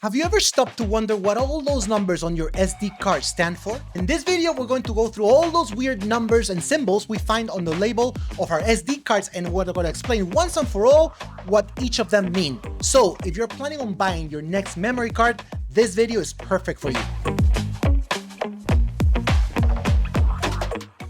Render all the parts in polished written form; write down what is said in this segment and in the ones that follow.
Have you ever stopped to wonder what all those numbers on your SD card stand for? In this video, we're going to go through all those weird numbers and symbols we find on the label of our SD cards, and we're going to explain once and for all what each of them mean. So if you're planning on buying your next memory card, this video is perfect for you.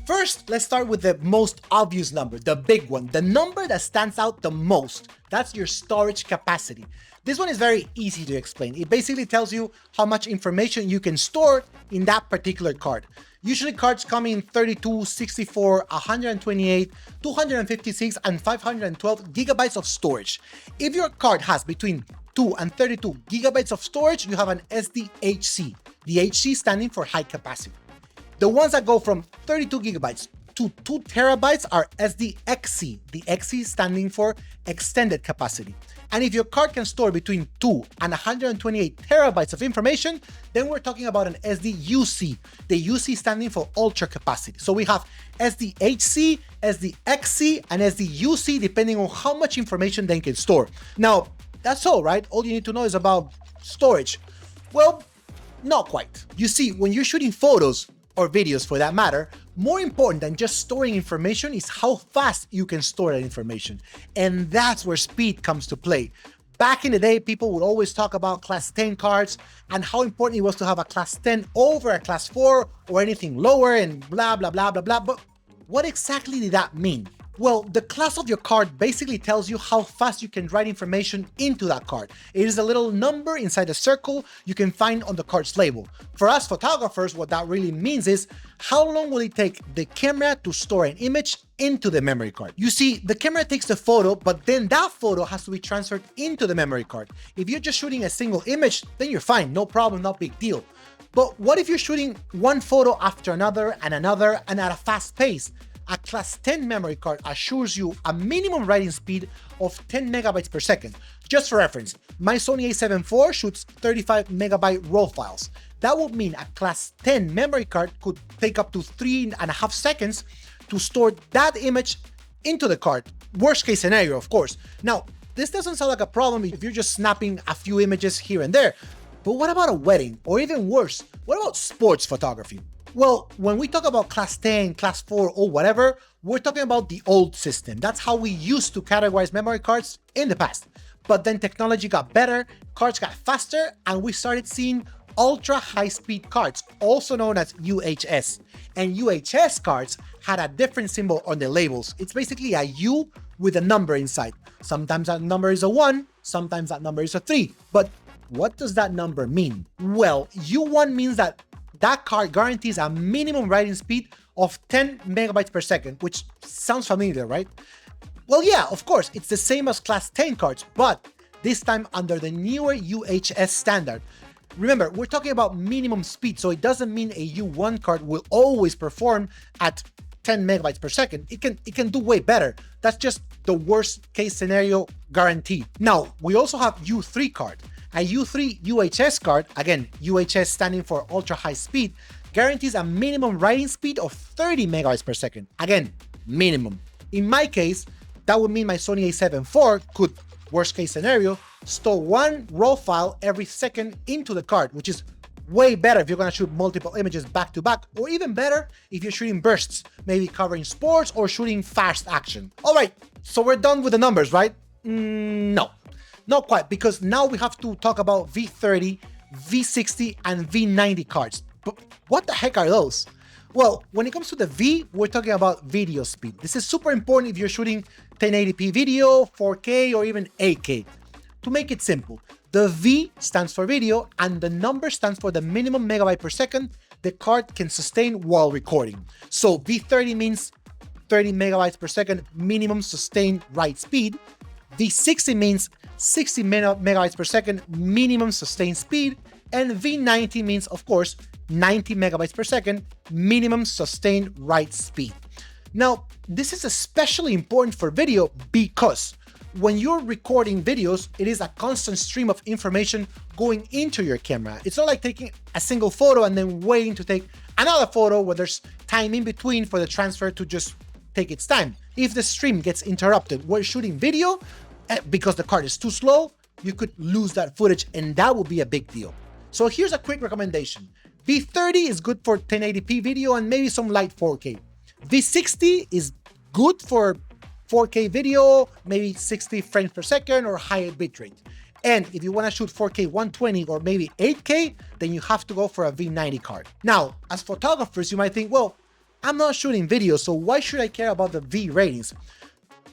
First, let's start with the most obvious number, the big one, the number that stands out the most. That's your storage capacity. This one is very easy to explain. It basically tells you how much information you can store in that particular card. Usually cards come in 32, 64, 128, 256, and 512 gigabytes of storage. If your card has between 2 and 32 gigabytes of storage, you have an SDHC, the HC standing for high capacity. The ones that go from 32 gigabytes to 2 terabytes are SDXC, the XC standing for extended capacity. And if your card can store between 2 and 128 terabytes of information, then we're talking about an SDUC, the UC standing for ultra capacity. So we have SDHC, SDXC, and SDUC depending on how much information they can store. Now, that's all, right? All you need to know is about storage. Well, not quite. You see, when you're shooting photos, or videos for that matter, more important than just storing information is how fast you can store that information. And that's where speed comes to play. Back in the day, people would always talk about class 10 cards and how important it was to have a class 10 over a class 4 or anything lower and blah, blah, blah, blah, blah. But what exactly did that mean? Well, the class of your card basically tells you how fast you can write information into that card. It is a little number inside a circle you can find on the card's label. For us photographers, what that really means is how long will it take the camera to store an image into the memory card. You see, the camera takes the photo, but then that photo has to be transferred into the memory card. If you're just shooting a single image, then you're fine, no problem, no big deal. But what if you're shooting one photo after another and at a fast pace? A class 10 memory card assures you a minimum writing speed of 10 megabytes per second. Just for reference, my Sony a7 IV shoots 35 megabyte RAW files. That would mean a class 10 memory card could take up to 3.5 seconds to store that image into the card. Worst case scenario, of course. Now, this doesn't sound like a problem if you're just snapping a few images here and there. But what about a wedding? Or even worse, what about sports photography? Well, when we talk about class 10, class 4, or whatever, we're talking about the old system. That's how we used to categorize memory cards in the past. But then technology got better, cards got faster, and we started seeing ultra high-speed cards, also known as UHS. And UHS cards had a different symbol on the labels. It's basically a U with a number inside. Sometimes that number is a 1, sometimes that number is a 3. But what does that number mean? Well, U1 means that card guarantees a minimum writing speed of 10 megabytes per second, which sounds familiar, right? Well, yeah, of course, it's the same as class 10 cards, but this time under the newer UHS standard. Remember, we're talking about minimum speed, so it doesn't mean a U1 card will always perform at 10 megabytes per second. It can do way better. That's just the worst case scenario guarantee. Now, we also have U3 card. A U3 UHS card, again, UHS standing for ultra high speed, guarantees a minimum writing speed of 30 megabytes per second. Again, minimum. In my case, that would mean my Sony a7 IV could, worst case scenario, store one RAW file every second into the card, which is way better if you're gonna shoot multiple images back to back, or even better if you're shooting bursts, maybe covering sports or shooting fast action. All right, so we're done with the numbers, right? No. Not quite, because now we have to talk about V30, V60, and V90 cards. But what the heck are those? Well, when it comes to the V, we're talking about video speed. This is super important if you're shooting 1080p video, 4K, or even 8K. To make it simple, the V stands for video, and the number stands for the minimum megabyte per second the card can sustain while recording. So V30 means 30 megabytes per second minimum sustained write speed. V60 means 60 megabytes per second minimum sustained speed, and V90 means, of course, 90 megabytes per second minimum sustained write speed. Now, this is especially important for video because when you're recording videos, it is a constant stream of information going into your camera. It's not like taking a single photo and then waiting to take another photo where there's time in between for the transfer to just take its time. If the stream gets interrupted while shooting video, because the card is too slow, you could lose that footage, and that would be a big deal. So here's a quick recommendation. V30 is good for 1080p video and maybe some light 4K. V60 is good for 4K video, maybe 60 frames per second or higher bitrate. And if you want to shoot 4K 120 or maybe 8K, then you have to go for a V90 card. Now, as photographers, you might think, well, I'm not shooting video, so why should I care about the V ratings?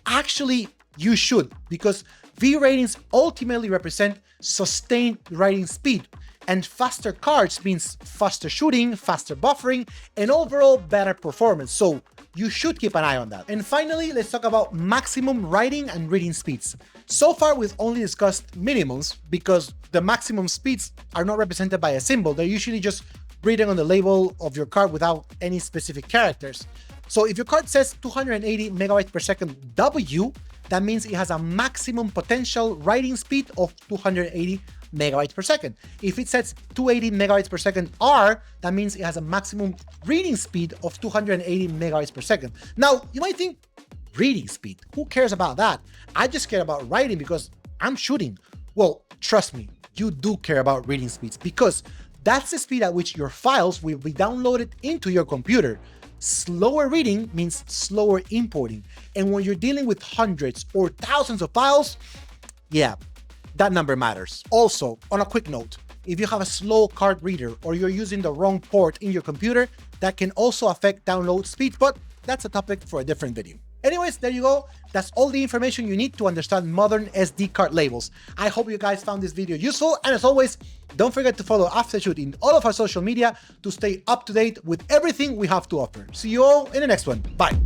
Actually, you should, because V ratings ultimately represent sustained writing speed. And faster cards means faster shooting, faster buffering, and overall better performance. So you should keep an eye on that. And finally, let's talk about maximum writing and reading speeds. So far, we've only discussed minimums because the maximum speeds are not represented by a symbol. They're usually just written on the label of your card without any specific characters. So if your card says 280 megabytes per second W, that means it has a maximum potential writing speed of 280 megabytes per second. If it says 280 megabytes per second R, that means it has a maximum reading speed of 280 megabytes per second. Now, you might think, reading speed, who cares about that? I just care about writing because I'm shooting. Well, trust me, you do care about reading speeds because that's the speed at which your files will be downloaded into your computer. Slower reading means slower importing. And when you're dealing with hundreds or thousands of files, yeah, that number matters. Also, on a quick note, if you have a slow card reader or you're using the wrong port in your computer, that can also affect download speed, but that's a topic for a different video. Anyways, there you go. That's all the information you need to understand modern SD card labels. I hope you guys found this video useful, and as always, don't forget to follow Aftershoot in all of our social media to stay up to date with everything we have to offer. See you all in the next one. Bye.